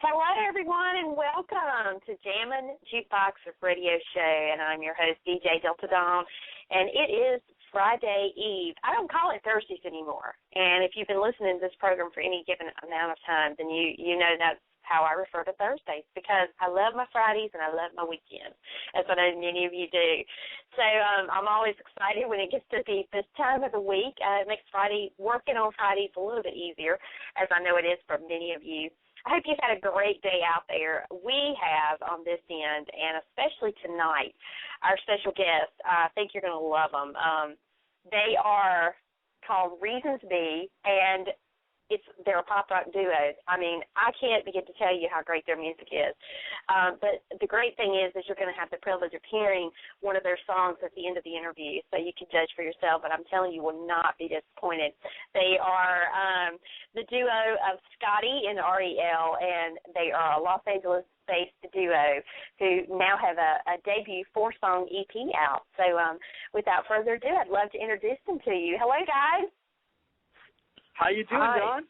Hello, everyone, and welcome to Jammin Jukebox radio show. And I'm your host, DJ Delta Dawn, and it is Friday Eve. I don't call it Thursdays anymore. And if you've been listening to this program for any given amount of time, then you know that's how I refer to Thursdays, because I love my Fridays and I love my weekends, as I know many of you do. So I'm always excited when it gets to be this time of the week. It makes working on Fridays a little bit easier, as I know it is for many of you. I hope you've had a great day out there. We have on this end, and especially tonight, our special guests. I think you're going to love them. They are called Reasons Be, and they're a pop rock duo. I mean, I can't begin to tell you how great their music is. But the great thing is you're going to have the privilege of hearing one of their songs at the end of the interview, so you can judge for yourself. But I'm telling you, you will not be disappointed. They are the duo of Scotty and R.E.L, and they are a Los Angeles-based duo who now have a debut 4-song EP out. So without further ado, I'd love to introduce them to you. Hello, guys. How you doing, Dawn?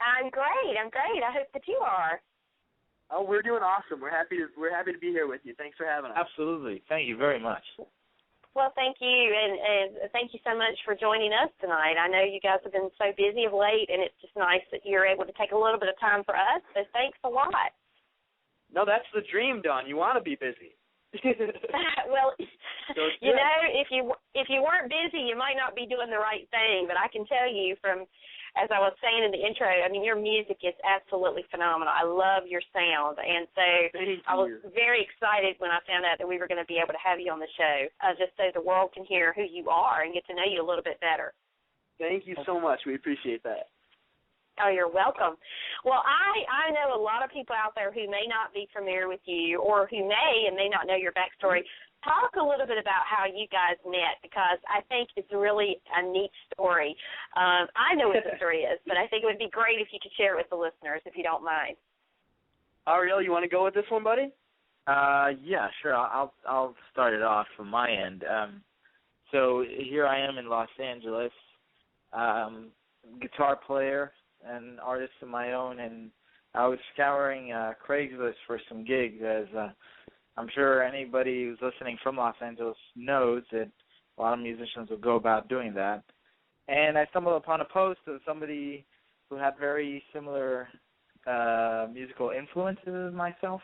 I'm great. I hope that you are. Oh, we're doing awesome. We're happy to be here with you. Thanks for having us. Absolutely. Thank you very much. Well, thank you, and thank you so much for joining us tonight. I know you guys have been so busy of late, and it's just nice that you're able to take a little bit of time for us, so thanks a lot. No, that's the dream, Dawn. You want to be busy. Well, you know, if you weren't busy, you might not be doing the right thing. But I can tell you from, as I was saying in the intro, I mean, your music is absolutely phenomenal. I love your sound, and so I was very excited when I found out that we were going to be able to have you on the show, just so the world can hear who you are and get to know you a little bit better. Thank you so much. We appreciate that. Oh, you're welcome. Well, I know a lot of people out there who may not be familiar with you, or who may and may not know your backstory. Talk a little bit about how you guys met, because I think it's really a neat story. I know what the story is, but I think it would be great if you could share it with the listeners, if you don't mind. R.E.L, you want to go with this one, buddy? Yeah, sure. I'll start it off from my end. So here I am in Los Angeles, guitar player, an artist of my own, and I was scouring Craigslist for some gigs, as I'm sure anybody who's listening from Los Angeles knows that a lot of musicians will go about doing that. And I stumbled upon a post of somebody who had very similar musical influences as myself,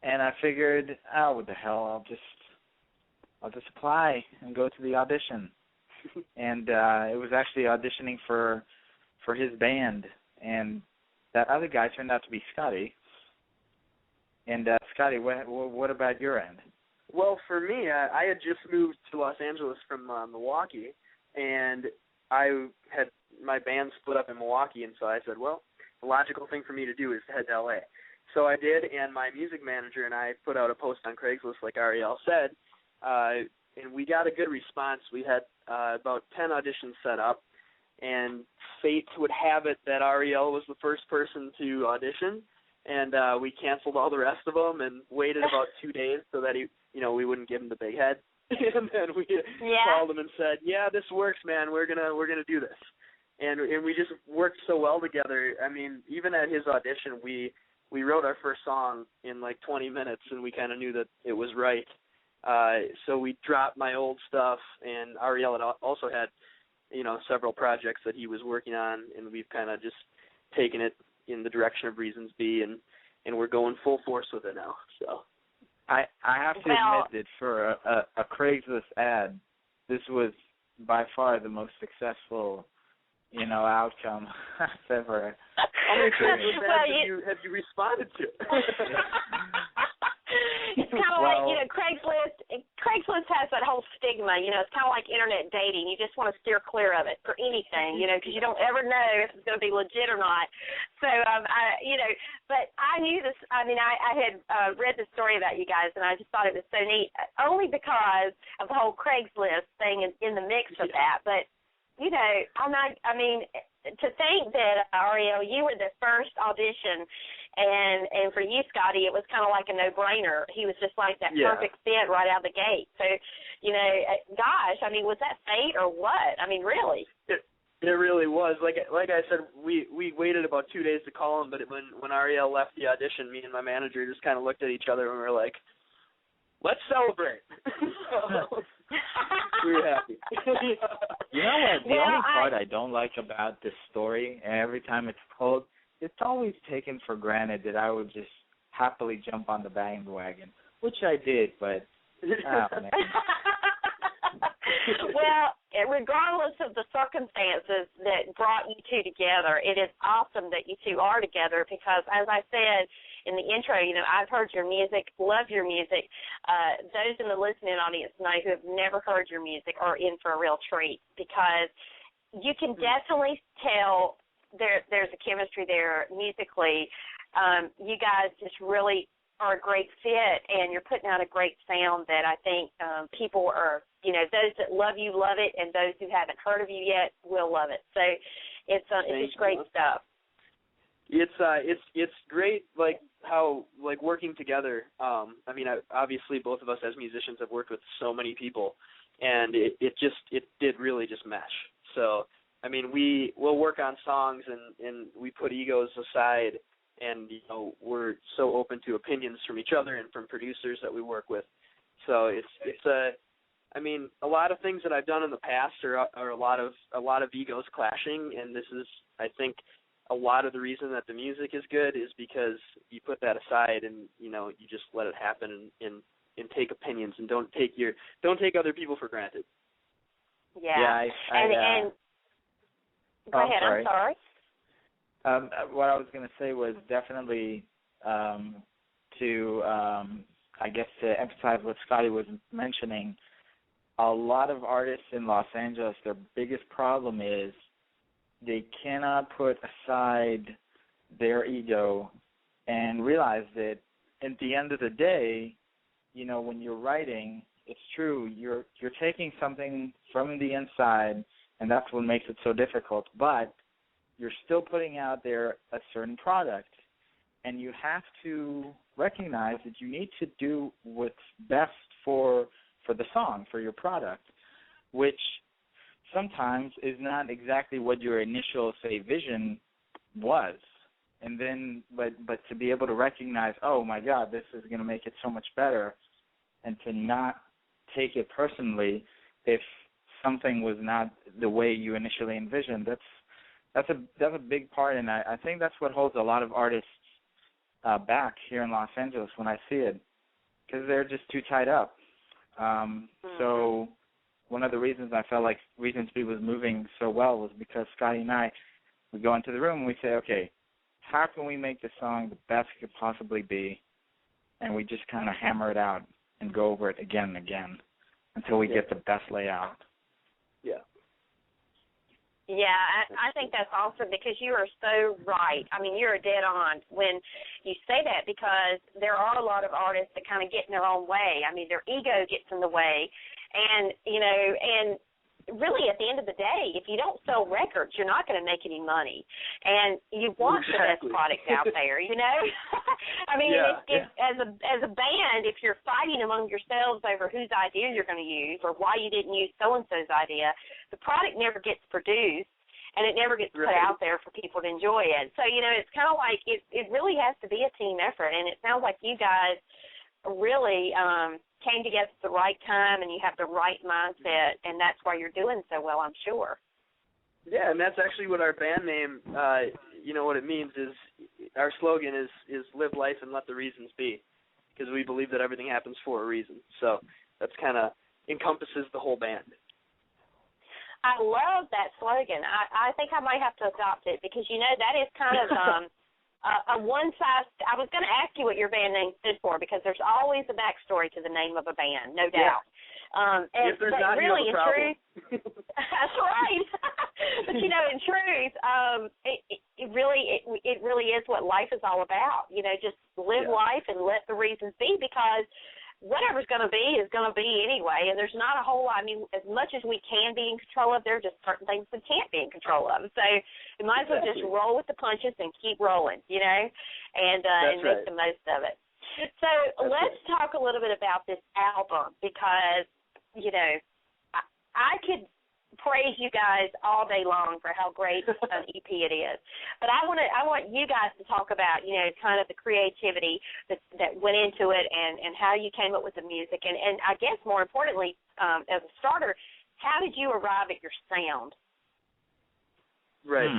and I figured, what the hell, I'll just apply and go to the audition. And it was actually auditioning for his band, and that other guy turned out to be Scotty. And Scotty, what about your end? Well, for me, I had just moved to Los Angeles from Milwaukee, and I had my band split up in Milwaukee, and so I said, well, the logical thing for me to do is to head to L.A. So I did, and my music manager and I put out a post on Craigslist, like R.E.L said, and we got a good response. We had about 10 auditions set up, and fate would have it that R.E.L was the first person to audition, and we canceled all the rest of them and waited about 2 days so that we wouldn't give him the big head. And then we called him and said, "Yeah, this works, man. We're gonna do this." And we just worked so well together. I mean, even at his audition, we wrote our first song in like 20 minutes, and we kind of knew that it was right. So we dropped my old stuff, and R.E.L had also had several projects that he was working on, and we've kind of just taken it in the direction of Reasons Be, and we're going full force with it now. So I have to admit that for a Craigslist ad, this was by far the most successful, outcome I've ever. How many Craigslist ads have you responded to? It's kind of like, Craigslist has that whole stigma, it's kind of like internet dating. You just want to steer clear of it for anything, because you don't ever know if it's going to be legit or not. So, but I knew this, I had read the story about you guys, and I just thought it was so neat, only because of the whole Craigslist thing in the mix of that. But, to think that, R.E.L, you were the first audition, and for you, Scotty, it was kind of like a no-brainer. He was just like that perfect fit right out of the gate. So, gosh, was that fate or what? Really? It really was. Like I said, we waited about 2 days to call him, but when R.E.L. left the audition, me and my manager just kind of looked at each other and we were like, let's celebrate. So, we were happy. You know what? The only part I don't like about this story, and every time it's told, it's always taken for granted that I would just happily jump on the bandwagon, which I did, but man. Well, regardless of the circumstances that brought you two together, it is awesome that you two are together because, as I said in the intro, I've heard your music, love your music. Those in the listening audience know who have never heard your music are in for a real treat because you can definitely tell there's a chemistry there musically. You guys just really are a great fit, and you're putting out a great sound that I think people are, those that love you love it, and those who haven't heard of you yet will love it. So it's just great stuff. It's great, like how working together. Obviously both of us as musicians have worked with so many people, and it did really just mesh. So we'll work on songs and we put egos aside. And we're so open to opinions from each other and from producers that we work with. So it's a lot of things that I've done in the past are a lot of egos clashing, and this is, I think, a lot of the reason that the music is good is because you put that aside and you just let it happen and take opinions and don't take other people for granted. Yeah. And go ahead. I'm sorry. What I was going to say was definitely to emphasize what Scotty was mentioning. A lot of artists in Los Angeles, their biggest problem is they cannot put aside their ego and realize that at the end of the day, when you're writing, it's true, you're taking something from the inside, and that's what makes it so difficult, but you're still putting out there a certain product, and you have to recognize that you need to do what's best for the song, for your product, which sometimes is not exactly what your initial, vision was. And then, but to be able to recognize, oh my God, this is going to make it so much better, and to not take it personally if something was not the way you initially envisioned, that's a big part, and I think that's what holds a lot of artists back here in Los Angeles when I see it, because they're just too tied up. So one of the reasons I felt like Regency Street was moving so well was because Scotty and I, we go into the room and we say, okay, how can we make the song the best it could possibly be? And we just kind of hammer it out and go over it again and again until we get the best layout. Yeah. Yeah, I think that's awesome because you are so right. You're dead on when you say that because there are a lot of artists that kind of get in their own way. Their ego gets in the way. And, and really at the end of the day, if you don't sell records, you're not going to make any money. And you want the best product out there, As a band, if you're fighting among yourselves over whose idea you're going to use or why you didn't use so-and-so's idea, the product never gets produced and it never gets put out there for people to enjoy it. So, it's kind of like it really has to be a team effort, and it sounds like you guys really came together at the right time and you have the right mindset, and that's why you're doing so well, I'm sure. Yeah, and that's actually what our band name, what it means is our slogan is live life and let the reasons be, because we believe that everything happens for a reason. So that's kind of encompasses the whole band. I love that slogan. I think I might have to adopt it because, that is kind of a one-size. I was going to ask you what your band name stood for because there's always a backstory to the name of a band, no doubt. If there's not, really, you have a problem. That's right. But, in truth, it really is what life is all about. Just live life and let the reasons be because whatever's going to be is going to be anyway, and there's not a whole lot. As much as we can be in control of, there are just certain things we can't be in control of. So we might as well just roll with the punches and keep rolling, and make the most of it. So let's talk a little bit about this album because, I could praise you guys all day long for how great an EP it is. But I want you guys to talk about, kind of the creativity that went into it and how you came up with the music. And I guess more importantly, as a starter, how did you arrive at your sound? Right.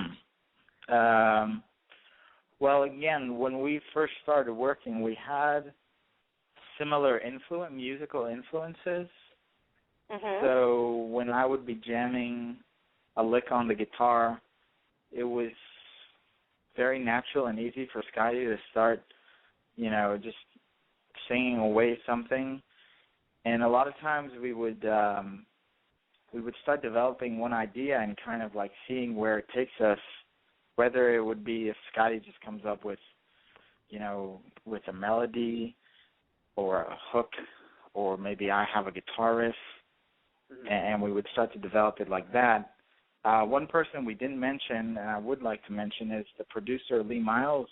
Well, again, when we first started working, we had similar musical influences. Mm-hmm. So when I would be jamming a lick on the guitar, it was very natural and easy for Scotty to start, just singing away something. And a lot of times we would start developing one idea and kind of like seeing where it takes us, whether it would be if Scotty just comes up with, with a melody or a hook, or maybe I have a guitar riff, and we would start to develop it like that. One person we didn't mention, and I would like to mention, is the producer Lee Miles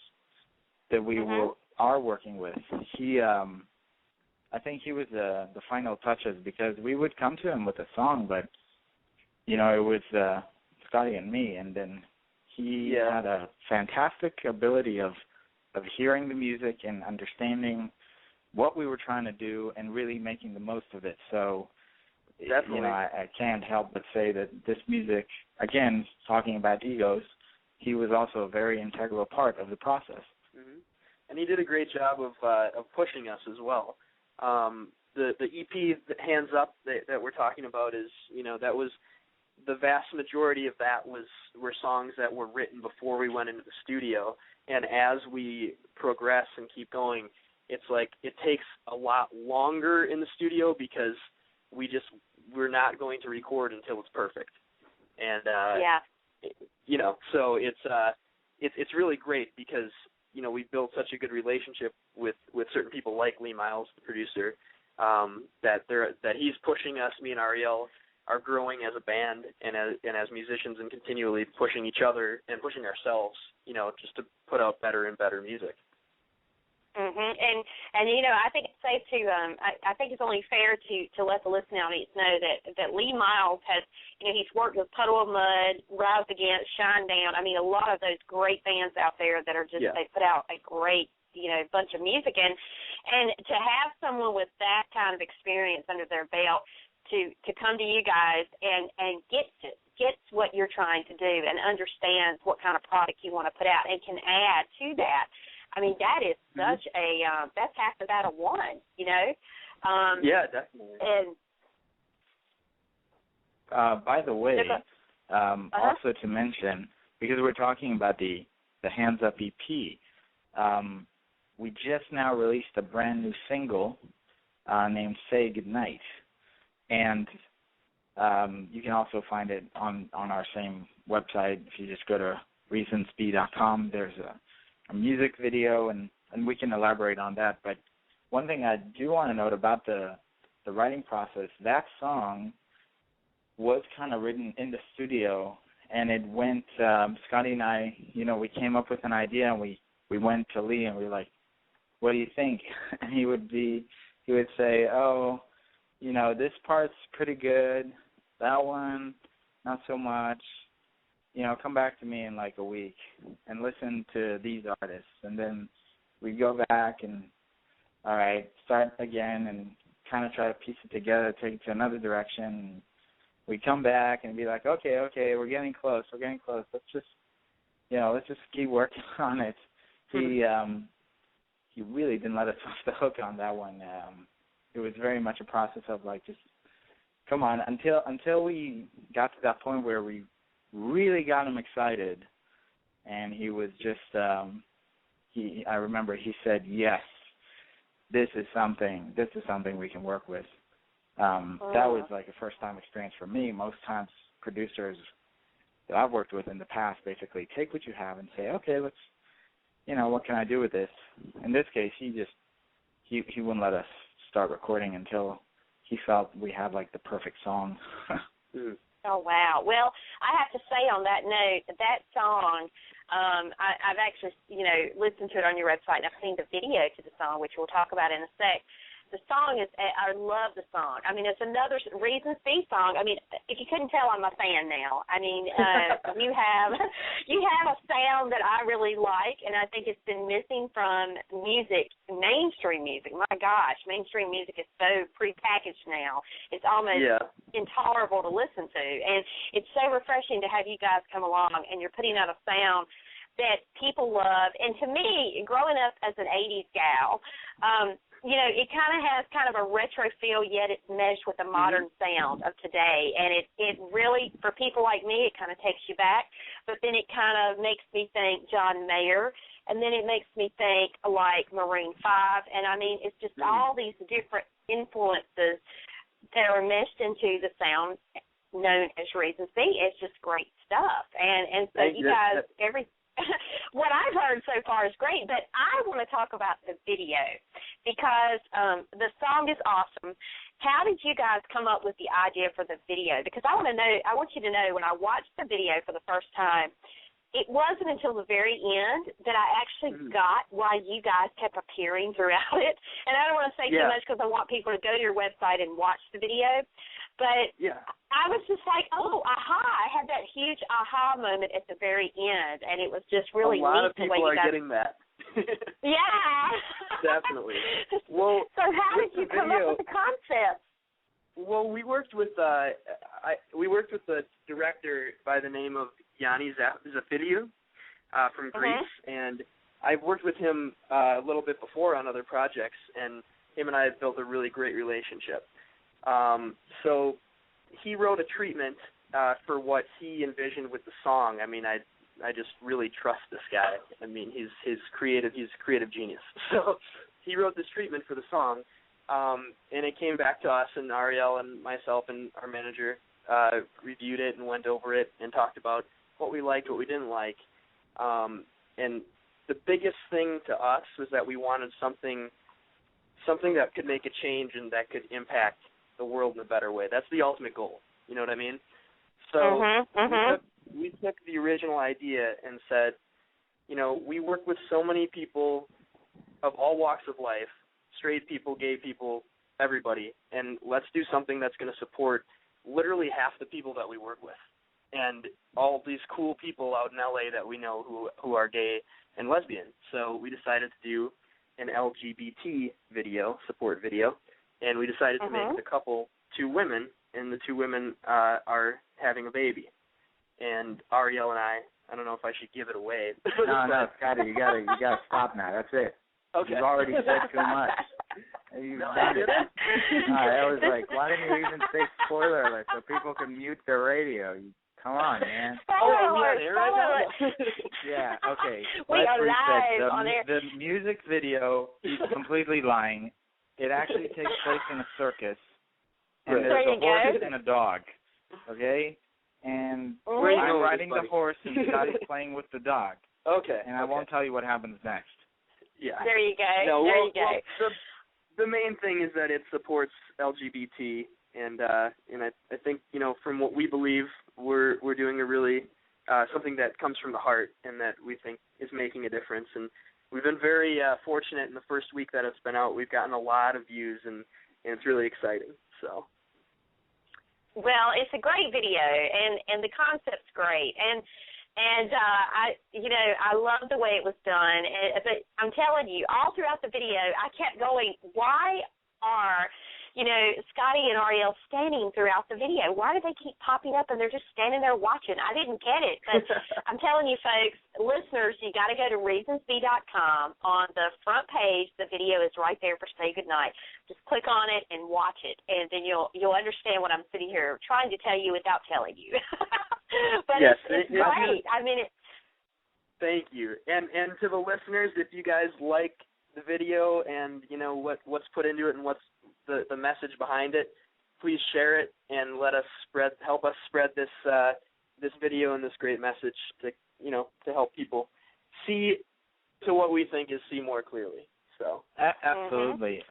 that we are working with. He, I think he was the final touches, because we would come to him with a song, but it was Scotty and me, and then he had a fantastic ability of hearing the music and understanding what we were trying to do and really making the most of it. So, definitely, I can't help but say that this music, again, talking about egos, he was also a very integral part of the process. Mm-hmm. And he did a great job of pushing us as well. The EP, Hands Up, that we're talking about is, that was the vast majority of that were songs that were written before we went into the studio. And as we progress and keep going, it's like it takes a lot longer in the studio because we're not going to record until it's perfect. And so it's really great because we've built such a good relationship with certain people like Lee Miles, the producer, that he's pushing us. Me and R.E.L. are growing as a band and as musicians, and continually pushing each other and pushing ourselves, just to put out better and better music. Mm-hmm. And I think it's safe to I think it's only fair to let the listening audience know that Lee Miles has, he's worked with Puddle of Mudd, Rise Against, Shinedown. I mean, a lot of those great bands out there that are just they put out a great bunch of music, and to have someone with that kind of experience under their belt to come to you guys and gets what you're trying to do and understands what kind of product you want to put out and can add to that. I mean, that is such that's half the battle won, Yeah, definitely. And by the way, also to mention, because we're talking about the Hands Up EP, we just now released a brand new single named Say Goodnight, and you can also find it on our same website. If you just go to reasonsbe.com, there's a music video, and we can elaborate on that. But one thing I do want to note about the writing process, that song was kind of written in the studio, and it went, Scotty and I, we came up with an idea, and we went to Lee, and we were like, what do you think? And he would say, oh, this part's pretty good, that one, not so much. Come back to me in like a week and listen to these artists. And then we go back and, all right, start again and kind of try to piece it together, take it to another direction. We come back and be like, okay, we're getting close. Let's just keep working on it. He really didn't let us off the hook on that one. It was very much a process of like, just come on, until we got to that point where we really got him excited, and he was just I remember he said, yes, this is something we can work with. That was like a first time experience for me. Most times producers that I've worked with in the past basically take what you have and say, okay, let's, what can I do with this? In this case, he wouldn't let us start recording until he felt we had like the perfect song. Oh, wow. Well, I have to say on that note, that song, I've actually, listened to it on your website, and I've seen the video to the song, which we'll talk about in a sec. The song is, I love the song. I mean, it's another Reasons Be song. I mean, if you couldn't tell, I'm a fan now. I mean, you have a sound that I really like, and I think it's been missing from music, mainstream music. My gosh, mainstream music is so prepackaged now. It's almost intolerable to listen to, and it's so refreshing to have you guys come along, and you're putting out a sound that people love. And to me, growing up as an 80s gal, you know, it kind of has kind of a retro feel, yet it's meshed with the modern sound of today. And it really, for people like me, it kind of takes you back. But then it kind of makes me think John Mayer, and then it makes me think like Maroon 5. And, I mean, it's just all these different influences that are meshed into the sound known as Reasons Be. It's just great stuff. And so you guys, what I've heard so far is great, but I want to talk about the video because the song is awesome. How did you guys come up with the idea for the video? Because I want you to know, when I watched the video for the first time, it wasn't until the very end that I actually got why you guys kept appearing throughout it. And I don't want to say too much because I want people to go to your website and watch the video. But I was just like, oh, aha. I had that huge aha moment at the very end, and it was just really neat. A lot of people are getting that. Yeah. Definitely. Well, so how did you come up with the concept? Well, we worked with a director by the name of Yanni Zafidou from Greece, and I've worked with him a little bit before on other projects, and him and I have built a really great relationship. So he wrote a treatment for what he envisioned with the song. I mean, I just really trust this guy. I mean, he's a creative genius. So he wrote this treatment for the song, and it came back to us, and R.E.L. and myself and our manager reviewed it and went over it and talked about what we liked, what we didn't like. And the biggest thing to us was that we wanted something that could make a change and that could impact the world in a better way. That's the ultimate goal. You know what I mean? So we took the original idea and said, you know, we work with so many people of all walks of life, straight people, gay people, everybody, and let's do something that's going to support literally half the people that we work with and all these cool people out in L.A. that we know who are gay and lesbian. So we decided to do an LGBT video, support video, and we decided to make the couple 2 women, and the 2 women are having a baby. And R.E.L. and I don't know if I should give it away. No, Scotty, you gotta stop now. That's it. Okay. You've already said too much. You've done it. I was like, why didn't you even say spoiler alert so people can mute their radio? Come on, man. Yeah, okay. We are live on air. The music video is completely lying. It actually takes place in a circus, and there's a horse and a dog, okay? And I'm riding the horse, and Scotty's playing with the dog. Okay. And I won't tell you what happens next. Yeah. There you go. No, there you go. Well, the main thing is that it supports LGBT, and I think, you know, from what we believe, we're doing a really something that comes from the heart and that we think is making a difference. And we've been very fortunate in the first week that it's been out. We've gotten a lot of views, and it's really exciting. So. Well, it's a great video, and the concept's great, and I love the way it was done. But I'm telling you, all throughout the video, I kept going, why are Scotty and R.E.L. standing throughout the video? Why do they keep popping up and they're just standing there watching? I didn't get it. But I'm telling you, folks, listeners, you got to go to reasonsbe.com. On the front page, the video is right there for Say Goodnight. Just click on it and watch it, and then you'll understand what I'm sitting here trying to tell you without telling you. But yes, it's great. I mean, thank you. And to the listeners, if you guys like the video and you know what's put into it and what's the message behind it, please share it and help us spread this video and this great message to help people see to what we think is see more clearly. So absolutely.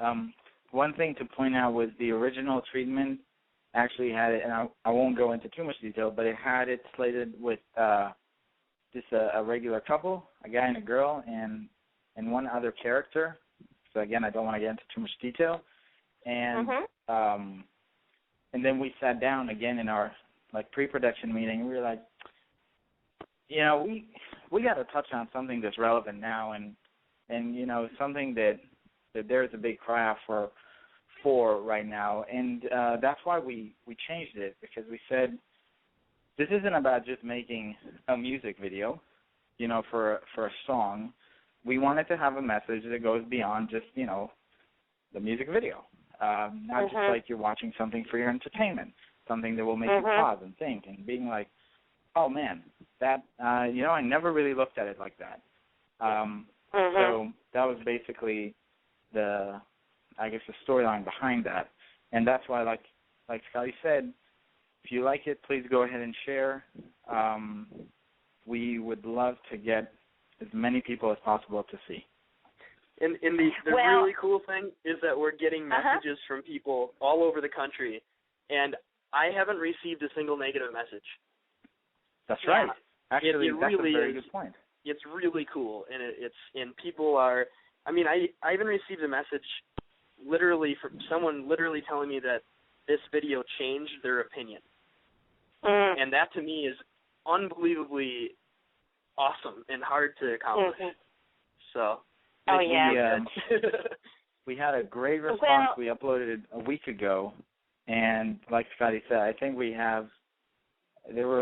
One thing to point out was the original treatment actually had it, and I won't go into too much detail, but it had it slated with just a regular couple, a guy and a girl, and one other character. So again, I don't want to get into too much detail. And and then we sat down again in our pre-production meeting, and we were like, we got to touch on something that's relevant now, and something that there's a big cry out for right now, and that's why we changed it, because we said this isn't about just making a music video, for a song. We wanted to have a message that goes beyond just the music video, not just like you're watching something for your entertainment, something that will make you pause and think and being like, oh man, that I never really looked at it like that. So that was basically the storyline behind that, and that's why, like Scotty said, if you like it, please go ahead and share. We would love to get as many people as possible to see. And the really cool thing is that we're getting messages from people all over the country, and I haven't received a single negative message. That's right. Actually, it that's really a very is. Good point. It's really cool, and people are. I mean, I even received a message literally from someone literally telling me that this video changed their opinion, and that to me is unbelievably awesome and hard to accomplish. So. We had a great response. We uploaded it a week ago, and like Scotty said, I think there were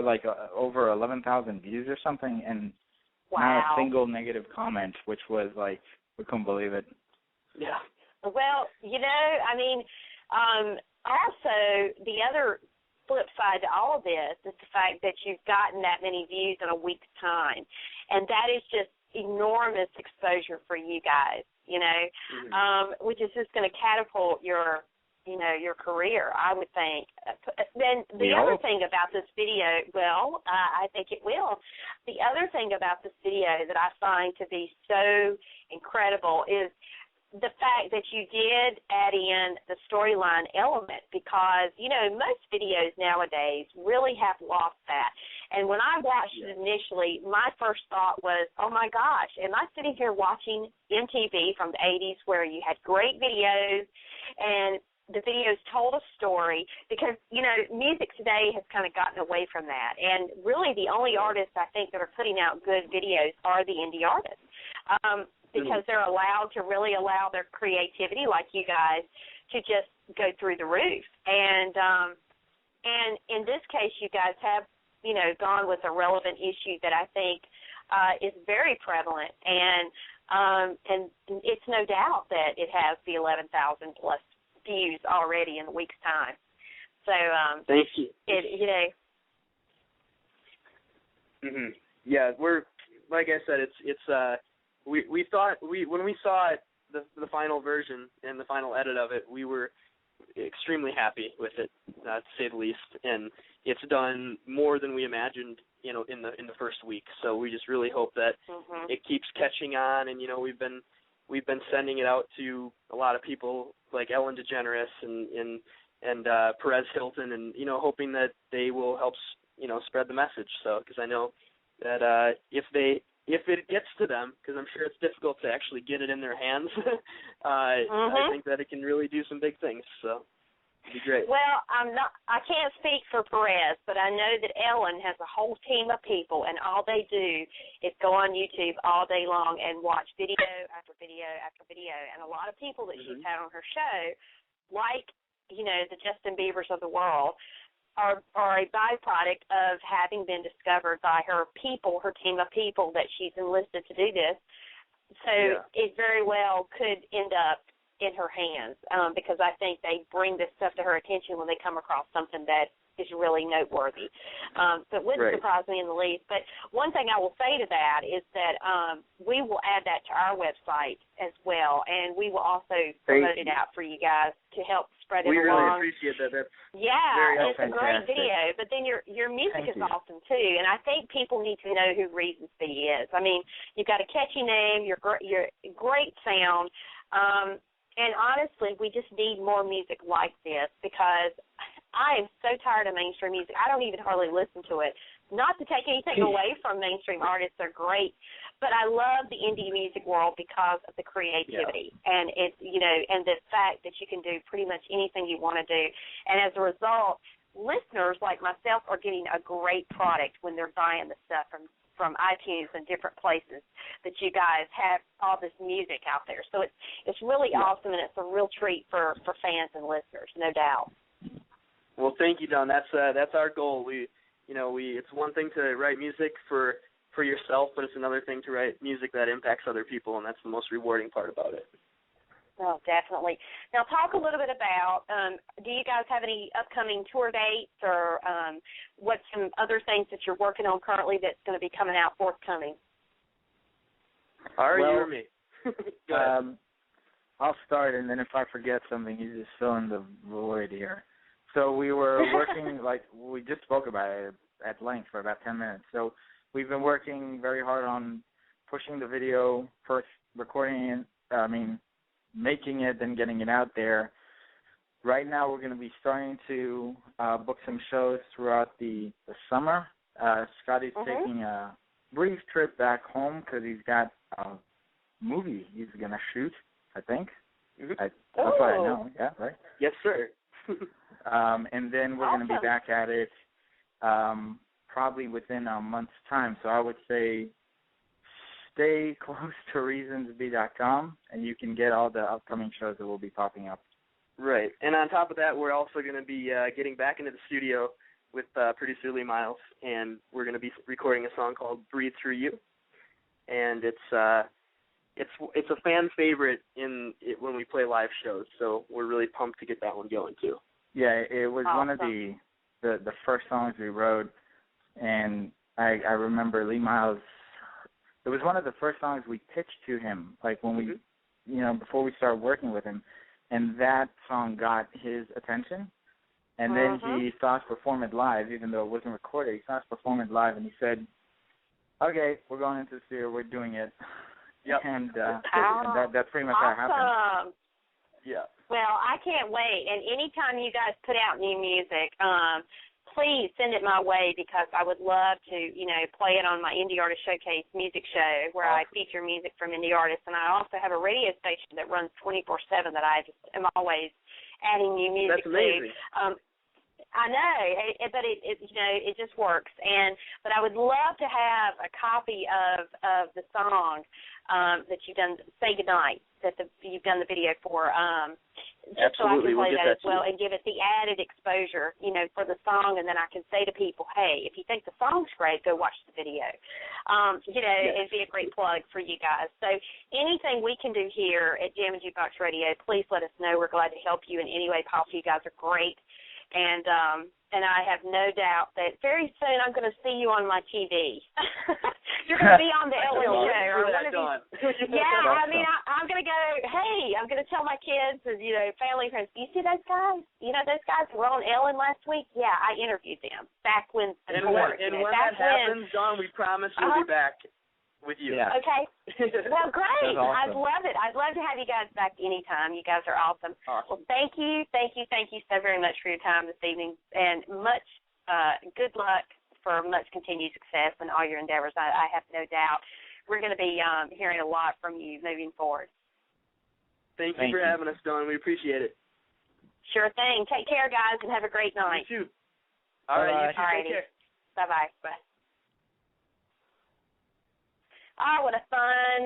over 11,000 views or something, and not a single negative comment, which was we couldn't believe it. Yeah. Well, also the other flip side to all of this is the fact that you've gotten that many views in a week's time, and that is just enormous exposure for you guys, which is just going to catapult your career, I would think. Then the other thing about this video, I think it will. The other thing about this video that I find to be so incredible is the fact that you did add in the storyline element, because, most videos nowadays really have lost that. And when I watched it initially, my first thought was, oh, my gosh, am I sitting here watching MTV from the 80s where you had great videos and the videos told a story? Because, music today has kind of gotten away from that. And really the only artists I think that are putting out good videos are the indie artists. Because they're allowed to really allow their creativity, like you guys, to just go through the roof. And in this case, you guys have, gone with a relevant issue that I think is very prevalent, and it's no doubt that it has the 11,000 plus views already in a week's time. So thank you. Yeah, we're like I said, it's. We thought when we saw it, the final version and the final edit of it, we were extremely happy with it, to say the least. And it's done more than we imagined, in the first week. So we just really hope that it keeps catching on. And we've been sending it out to a lot of people like Ellen DeGeneres and Perez Hilton, and hoping that they will help spread the message. So because I know that if it gets to them, because I'm sure it's difficult to actually get it in their hands, I think that it can really do some big things. So it'd be great. Well, I can't speak for Perez, but I know that Ellen has a whole team of people, and all they do is go on YouTube all day long and watch video after video after video. And a lot of people that she's had on her show, like the Justin Biebers of the world, are a byproduct of having been discovered by her people, her team of people that she's enlisted to do this. So it very well could end up in her hands, because I think they bring this stuff to her attention when they come across something that is really noteworthy. So it wouldn't surprise me in the least. But one thing I will say to that is that we will add that to our website as well, and we will also promote it out for you guys to help spread it along. We really appreciate that. That's it's a great video. But then your music is awesome too, and I think people need to know who Reasons Be is. I mean, you've got a catchy name, your great sound. And honestly, we just need more music like this, because I am so tired of mainstream music. I don't even hardly listen to it. not to take anything away from mainstream artists, they're great, but I love the indie music world because of the creativity and it's, and the fact that you can do pretty much anything you want to do. And as a result, listeners like myself are getting a great product when they're buying the stuff from iTunes and different places that you guys have all this music out there. So it's really awesome, and it's a real treat for fans and listeners, no doubt. Well, thank you, Dawn. That's our goal. It's one thing to write music for yourself, but it's another thing to write music that impacts other people, and that's the most rewarding part about it. Oh, definitely. Now, talk a little bit about, do you guys have any upcoming tour dates or what's some other things that you're working on currently that's going to be coming out forthcoming? You or me? Go ahead. I'll start, and then if I forget something, you just fill in the void here. So we were working, we just spoke about it at length for about 10 minutes. So we've been working very hard on pushing the video, first recording it, making it, then getting it out there. Right now we're going to be starting to book some shows throughout the summer. Scotty's taking a brief trip back home because he's got a movie he's going to shoot, I think. Mm-hmm. That's what I know. Yeah, right? Yes, sir. And then we're going to be back at it probably within a month's time. So I would say stay close to reasonsb.com, and you can get all the upcoming shows that will be popping up. Right. And on top of that, we're also going to be getting back into the studio with producer Lee Miles, and we're going to be recording a song called Breathe Through You. And it's a fan favorite when we play live shows, so we're really pumped to get that one going too. Yeah, it was one of the first songs we wrote, and I remember Lee Miles. It was one of the first songs we pitched to him, like when we, before we started working with him, and that song got his attention. And then he saw us perform it live, even though it wasn't recorded. He saw us perform it live, and he said, "Okay, we're going into the studio. We're doing it." Yep. And that's pretty much how it happened. Yeah. Well, I can't wait. And anytime you guys put out new music, please send it my way because I would love to, play it on my Indie Artist Showcase music show where I feature music from indie artists. And I also have a radio station that runs 24/7 that I just am always adding new music to. That's amazing. I know, but it just works. But I would love to have a copy of the song that you've done, Say Goodnight, that you've done the video for. Just Absolutely, so I can play we'll that as get well and give it the added exposure, for the song, and then I can say to people, hey, if you think the song's great, go watch the video. It'd be a great plug for you guys. So anything we can do here at Jammin Jukebox Radio, please let us know. We're glad to help you in any way possible. You guys are great. And I have no doubt that very soon I'm going to see you on my TV. You're going to be on the Ellen show. Or one of these. Yeah, I'm going to go, hey, I'm going to tell my kids and, family and friends, you see those guys? Those guys who were on Ellen last week? Yeah, I interviewed them back when. And when that happens, John, we promise we'll be back with you. Yeah. Okay. Well, great. Awesome. I'd love it. I'd love to have you guys back anytime. You guys are awesome. Well, thank you so very much for your time this evening, and much good luck for much continued success in all your endeavors. I have no doubt we're going to be hearing a lot from you moving forward. Thank you for having us, Dawn. We appreciate it. Sure thing. Take care, guys, and have a great night. You too. All right. Take care. Bye-bye. Bye. Oh, what a fun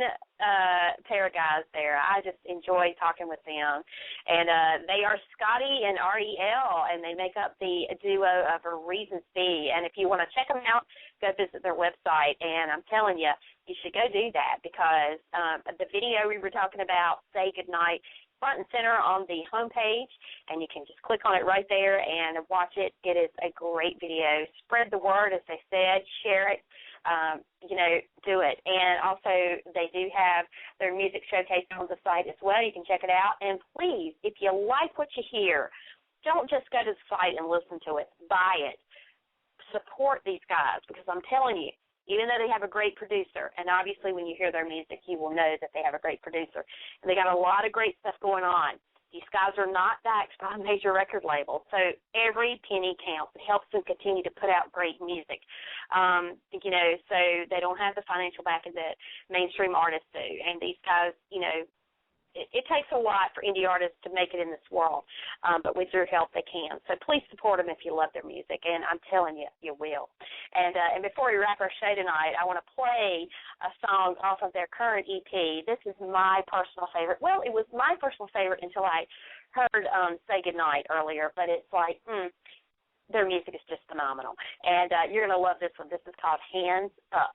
pair of guys there. I just enjoy talking with them. And they are Scotty and R.E.L., and they make up the duo of A Reasons Be. And if you want to check them out, go visit their website. And I'm telling you, you should go do that because the video we were talking about, Say Goodnight, front and center on the homepage, and you can just click on it right there and watch it. It is a great video. Spread the word, as they said. Share it. Do it. And also, they do have their music showcase on the site as well. You can check it out. And please, if you like what you hear, don't just go to the site and listen to it. Buy it. Support these guys because I'm telling you, even though they have a great producer, and obviously when you hear their music, you will know that they have a great producer. And they got a lot of great stuff going on. These guys are not backed by a major record label, so every penny counts. It helps them continue to put out great music, so they don't have the financial backing that mainstream artists do. And these guys, it takes a lot for indie artists to make it in this world, but with your help, they can. So please support them if you love their music, and I'm telling you, you will. And before we wrap our show tonight, I want to play a song off of their current EP. This is my personal favorite. Well, it was my personal favorite until I heard Say Goodnight earlier, but it's like, their music is just phenomenal. And you're going to love this one. This is called Hands Up.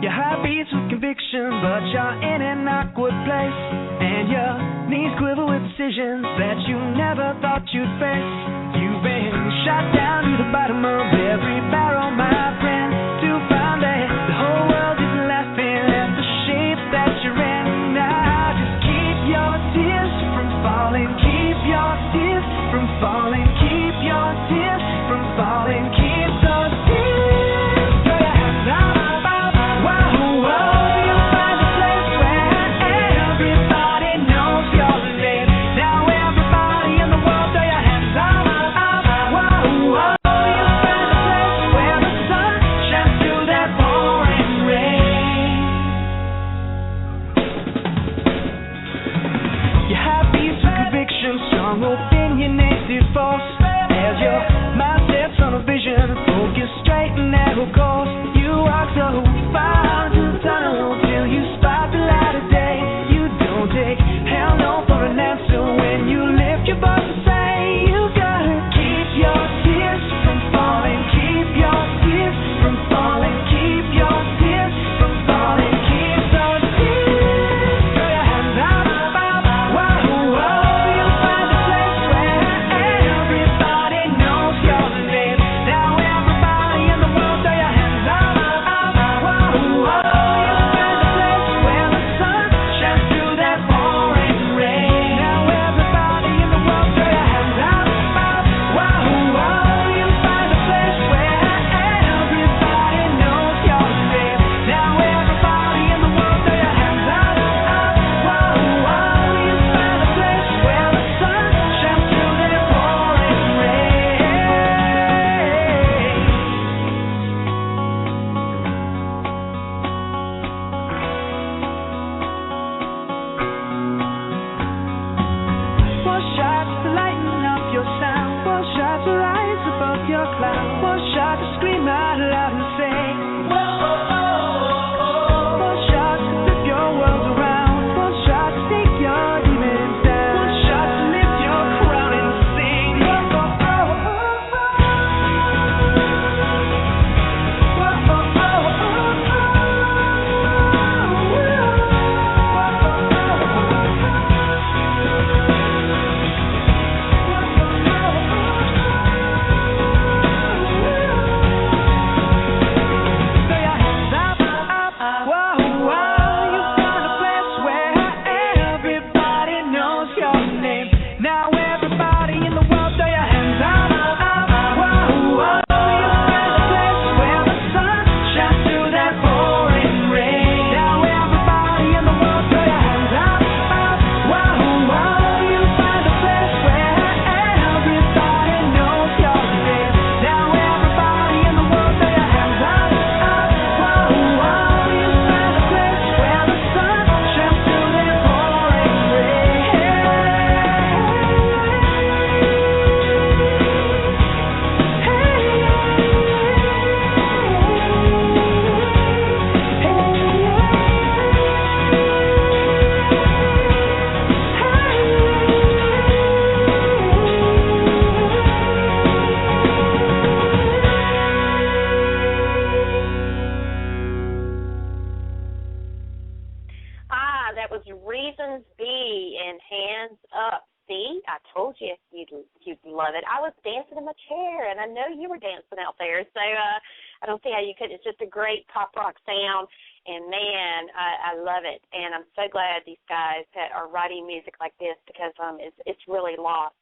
Your heart beats with conviction, but you're in an awkward place, and your knees quiver with decisions that you never thought you'd face. You've been shot down to the bottom of every barrel, my friend, to find that the whole world is laughing at the shape that you're in. Now just keep your tears from falling, keep your tears from falling, keep your tears from falling, keep those tears. Throw your hands up. Strong opinionated force as your mind sets on a vision, focus straight and narrow course. You walk so far into the tunnel till you spot the light of day. You don't take hell no for an answer when you lift your voice and say you gotta keep your tears from falling, keep your tears from falling, keep your tears from falling, keep those tears. Throw your hands up, whoa, whoa. You'd love it. I was dancing in my chair, and I know you were dancing out there, so I don't see how you couldn't. It's just a great pop rock sound, And, man, I love it. And I'm so glad these guys that are writing music like this because it's really lost,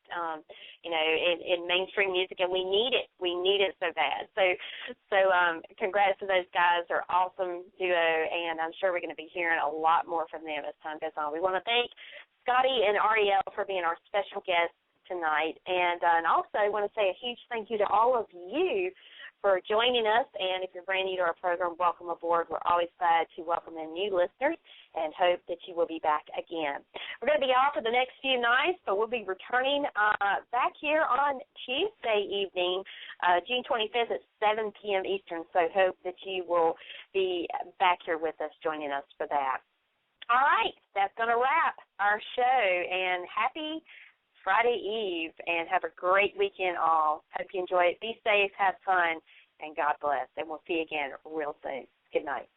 in mainstream music, and we need it. We need it so bad. So congrats to those guys. They're awesome duo, and I'm sure we're going to be hearing a lot more from them as time goes on. We want to thank Scotty and R.E.L for being our special guests tonight. And also I want to say a huge thank you to all of you for joining us, and if you're brand new to our program, welcome aboard. We're always glad to welcome in new listeners and hope that you will be back again. We're going to be off for the next few nights, but we'll be returning back here on Tuesday evening, June 25th at 7 p.m. Eastern, so hope that you will be back here with us, joining us for that. All right, that's going to wrap our show, and happy Friday Eve, and have a great weekend all. Hope you enjoy it. Be safe, have fun, and God bless. And we'll see you again real soon. Good night.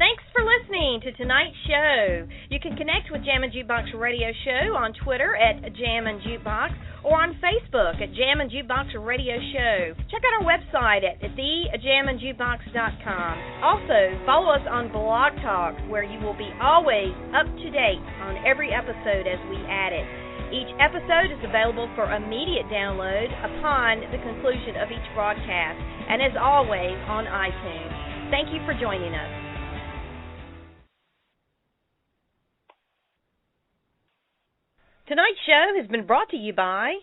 Thanks for listening to tonight's show. You can connect with Jammin Jukebox Radio Show on Twitter at Jammin Jukebox or on Facebook at Jammin Jukebox Radio Show. Check out our website at thejamminjukebox.com. Also, follow us on Blog Talk, where you will be always up to date on every episode as we add it. Each episode is available for immediate download upon the conclusion of each broadcast, and as always on iTunes. Thank you for joining us. Tonight's show has been brought to you by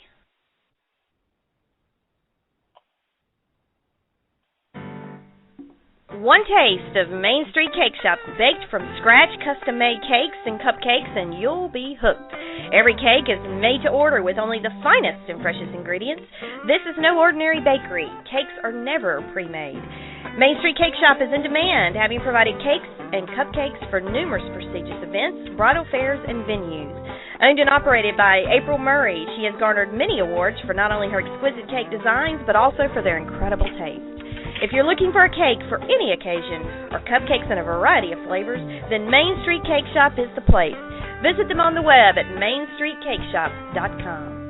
One Taste of Main Street Cake Shop, baked from scratch, custom-made cakes and cupcakes, and you'll be hooked. Every cake is made to order with only the finest and freshest ingredients. This is no ordinary bakery. Cakes are never pre-made. Main Street Cake Shop is in demand, having provided cakes and cupcakes for numerous prestigious events, bridal fairs, and venues. Owned and operated by April Murray, she has garnered many awards for not only her exquisite cake designs, but also for their incredible taste. If you're looking for a cake for any occasion, or cupcakes in a variety of flavors, then Main Street Cake Shop is the place. Visit them on the web at mainstreetcakeshop.com.